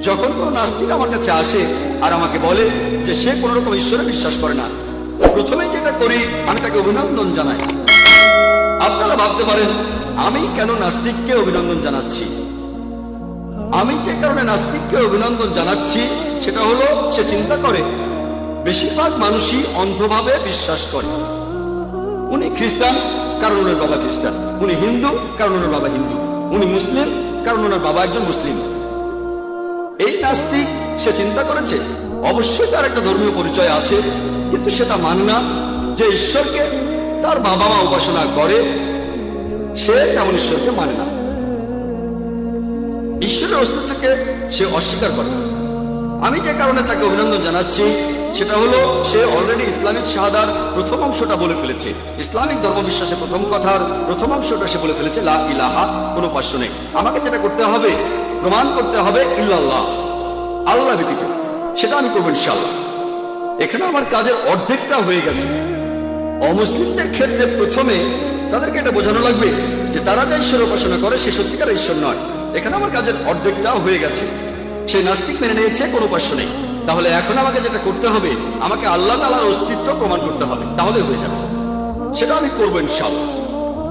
যখন কোনো নাস্তিক আমার কাছে আসে আর আমাকে বলে যে সে কোন রকম ঈশ্বরে বিশ্বাস করে না, প্রথমেই যেটা করি আমি তাকে অভিনন্দন জানাই। আপনারা ভাবতে পারেন আমি কেন নাস্তিককে অভিনন্দন জানাচ্ছি। আমি যে কারণে নাস্তিককে অভিনন্দন জানাচ্ছি সেটা হলো সে চিন্তা করে বেশিরভাগ মানুষই অন্ধভাবে বিশ্বাস করে। উনি খ্রিস্টান কারণ ওনার বাবা খ্রিস্টান, উনি হিন্দু কারণ ওনার বাবা হিন্দু, উনি মুসলিম কারণ ওনার বাবা একজন মুসলিম। এই নাস্তিক সে চিন্তা করেছে অবশ্যই তার একটা ধর্মীয় পরিচয় আছে, কিন্তু সেটা মানে না যে ঈশ্বরকে তার বাবা মা উপাসনা করে সে তেমন ঈশ্বরকে মানে না, ঈশ্বরের অস্তিত্বকে সে অস্বীকার করে। আমি যে কারণে তাকে অভিনন্দন জানাচ্ছি সেটা হলো সে অলরেডি ইসলামিক শাহাদার প্রথম অংশটা বলে ফেলেছে। ইসলামিক ধর্মবিশ্বাসের প্রথম কথার প্রথম অংশটা সে বলে ফেলেছে, লা ইলাহা, কোনো উপাস্য নেই। আমাকে যেটা করতে হবে, প্রমাণ করতে হবে ইল্লাল্লাহ, আল্লাহ ব্যতীত। সেটা আমি করবো ইনশাআল্লাহ। এখানে আমার কাজের অর্ধেকটা হয়ে গেছে। অমুসলিমদের ক্ষেত্রে প্রথমে তাদেরকে এটা বোঝানো লাগবে যে তারা যে ঈশ্বর উপাসনা করে সে সত্যিকার ঈশ্বর নয়। এখানে আমার কাজের অর্ধেকটাও হয়ে গেছে। সেই নাস্তিক মেনে নিয়েছে কোনো উপাস্য নেই। তাহলে এখন আমাকে যেটা করতে হবে, আমাকে আল্লাহ তাআলার অস্তিত্ব প্রমাণ করতে হবে, তাহলে হয়ে যাবে। সেটা আমি করবো ইনশাআল্লাহ।